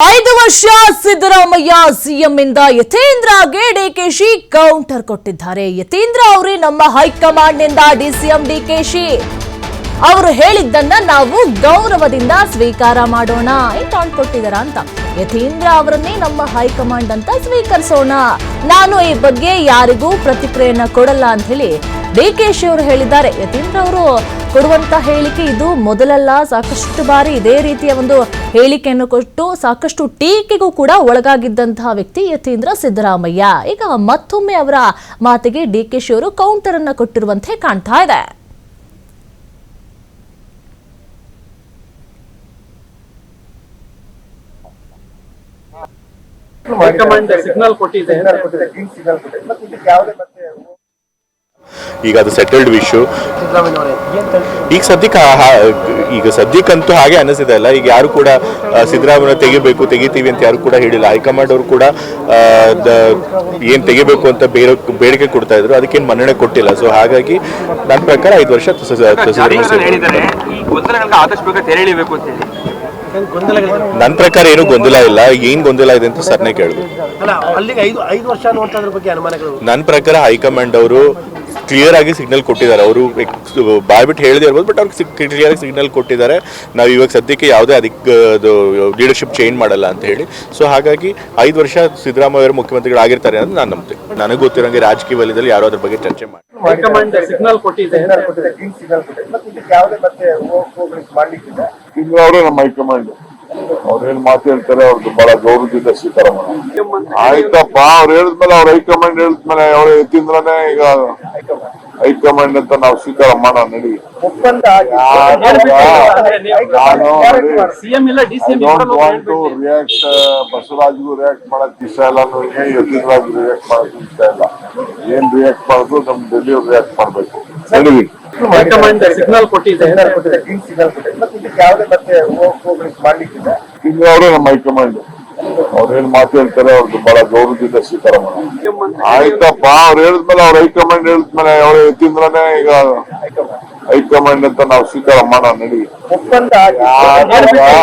5 ವರ್ಷ ಸಿದ್ದರಾಮಯ್ಯ ಸಿಎಂ ಇಂದ ಯತೀಂದ್ರಗೆ ಡಿಕೆಶಿ ಕೌಂಟರ್ ಕೊಟ್ಟಿದ್ದಾರೆ. ಯತೀಂದ್ರ ಅವರೇ ನಮ್ಮ ಹೈಕಮಾಂಡ್ ನಿಂದ ಡಿಸಿಎಂ ಡಿಕೆಶಿ ಅವರು ಹೇಳಿದ್ದನ್ನ ನಾವು ಗೌರವದಿಂದ ಸ್ವೀಕಾರ ಮಾಡೋಣ ಟಾಂಟ್ ಕೊಟ್ಟಿದ್ದಾರ ಅಂತ. ಯತೀಂದ್ರ ಅವರನ್ನೇ ನಮ್ಮ ಹೈಕಮಾಂಡ್ ಅಂತ ಸ್ವೀಕರಿಸೋಣ, ನಾನು ಈ ಬಗ್ಗೆ ಯಾರಿಗೂ ಪ್ರತಿಕ್ರಿಯೆಯನ್ನ ಕೊಡಲ್ಲ ಅಂತ ಹೇಳಿ ಡಿಕೆಶಿ ಅವರು ಹೇಳಿದ್ದಾರೆ. ಯತೀಂದ್ರ ಅವರು ಕೊಡುವಂತ ಹೇಳಿಕೆ ಇದು ಮೊದಲಲ್ಲ, ಸಾಕಷ್ಟು ಬಾರಿ ಇದೇ ರೀತಿಯ ಒಂದು ಹೇಳಿಕೆಯನ್ನು ಕೊಟ್ಟು ಸಾಕಷ್ಟು ಟೀಕೆಗೂ ಕೂಡ ಒಳಗಾಗಿದ್ದಂತಹ ವ್ಯಕ್ತಿ ಯತೀಂದ್ರ ಸಿದ್ದರಾಮಯ್ಯ. ಈಗ ಮತ್ತೊಮ್ಮೆ ಅವರ ಮಾತಿಗೆ ಡಿಕೆಶಿ ಅವರು ಕೌಂಟರ್ ಅನ್ನ ಕೊಟ್ಟಿರುವಂತೆ ಕಾಣ್ತಾ ಇದೆ. ಈಗ ಅದು ಸೆಟಲ್ಡ್ ವಿಷಯ. ಈಗ ಸದ್ಯಕ್ಕಂತೂ ಹಾಗೆ ಅನಿಸಿದೆ ಅಲ್ಲ, ಈಗ ಯಾರು ಕೂಡ ಸಿದ್ದರಾಮಯ್ಯ ತೆಗಿತೀವಿ ಅಂತ ಯಾರು ಕೂಡ ಹೇಳಿಲ್ಲ. ಹೈಕಮಾಂಡ್ ಅವರು ಕೂಡ ಏನ್ ತೆಗಿಬೇಕು ಅಂತ ಬೇಡಿಕೆ ಕೊಡ್ತಾ ಇದ್ರು, ಅದಕ್ಕೇನು ಮನ್ನಣೆ ಕೊಟ್ಟಿಲ್ಲ. ಸೊ ಹಾಗಾಗಿ ನನ್ನ ಪ್ರಕಾರ 5 ವರ್ಷ ನನ್ನ ಪ್ರಕಾರ ಏನು ಗೊಂದಲ ಇಲ್ಲ. ಏನ್ ಗೊಂದಲ ಇದೆ ಅಂತ ಸರ್ನೇ ಕೇಳಿದ್ರು. ನನ್ನ ಪ್ರಕಾರ ಹೈಕಮಾಂಡ್ ಅವರು ಕ್ಲಿಯರ್ ಆಗಿ ಸಿಗ್ನಲ್ ಕೊಟ್ಟಿದ್ದಾರೆ. ಅವರು ಬಾಯ್ಬಿಟ್ಟು ಹೇಳದೇ ಇರ್ಬೋದು, ಬಟ್ ಅವ್ರಿಗೆ ಕ್ಲಿಯರ್ ಆಗಿ ಸಿಗ್ನಲ್ ಕೊಟ್ಟಿದ್ದಾರೆ. ನಾವು ಇವಾಗ ಸದ್ಯಕ್ಕೆ ಯಾವುದೇ ಅದಕ್ಕೆ ಲೀಡರ್ಶಿಪ್ ಚೇಂಜ್ ಮಾಡಲ್ಲ ಅಂತ ಹೇಳಿ. ಸೊ ಹಾಗಾಗಿ 5 ವರ್ಷ ಸಿದ್ದರಾಮಯ್ಯ ಅವರು ಮುಖ್ಯಮಂತ್ರಿಗಳಾಗಿರ್ತಾರೆ ಅಂತ ನಾನು ನಂಬ್ತೀನಿ. ನನಗೆ ಗೊತ್ತಿರೋಂಗೆ ರಾಜಕೀಯ ವಲಯದಲ್ಲಿ ಯಾರೋ ಅದ್ರ ಬಗ್ಗೆ ಚರ್ಚೆ ಮಾಡಿ ಅವರೇ ನಮ್ಮ ಹೈಕಮಾಂಡ್ ಅವ್ರೇನ್ ಮಾತು ಹೇಳ್ತಾರೆ ಅವ್ರದ್ದು ಬಹಳ ಗೌರವದಿಂದ ಸ್ವೀಕಾರ ಮಾಡೋಣ. ಆಯ್ತಪ್ಪ, ಅವ್ರು ಹೇಳಿದ್ಮೇಲೆ ಅವ್ರ ಹೈಕಮಾಂಡ್ ಹೇಳಿದ್ಮೇಲೆ ಅವ್ರ ಯತೀಂದ್ರನೇ ಈಗ ಹೈಕಮಾಂಡ್ ಅಂತ ನಾವು ಸ್ವೀಕಾರ ಮಾಡೋಣ. ನಡಿ, ರಿಯಾಕ್ಟ್ ಬಸವರಾಜ್ಗೂ ರಿಯಾಕ್ಟ್ ಮಾಡಕ್ ಇಷ್ಟ ಇಲ್ಲ, ಯತೀಂದ್ರಾಗೂ ರಿಯಾಕ್ಟ್ ಮಾಡಕ್ ಇಷ್ಟ ಇಲ್ಲ. ಏನ್ ರಿಯಾಕ್ಟ್ ಮಾಡೋದು ನಮ್ ಡೆಲ್ಲಿ ರಿಯಾಕ್ಟ್ ಮಾಡ್ಬೇಕು. ನಡಿ, ಅವರೇ ನಮ್ಮ ಹೈಕಮಾಂಡ್ ಅವ್ರೇನ್ ಮಾತು ಹೇಳ್ತಾರೆ ಅವ್ರದ್ದು ಬಹಳ ಗೌರವದಿಂದ ಸ್ವೀಕಾರ ಮಾಡೋಣ. ಆಯ್ತಪ್ಪ, ಅವ್ರು ಹೇಳಿದ್ಮೇಲೆ ಅವ್ರ ಹೈಕಮಾಂಡ್ ಹೇಳಿದ್ಮೇಲೆ ಅವ್ರ ಯತೀಂದ್ರನೇ ಈಗ ಹೈಕಮಾಂಡ್ ಅಂತ ನಾವು ಸ್ವೀಕಾರ ಮಾಡೋಣ. ನಡಿ,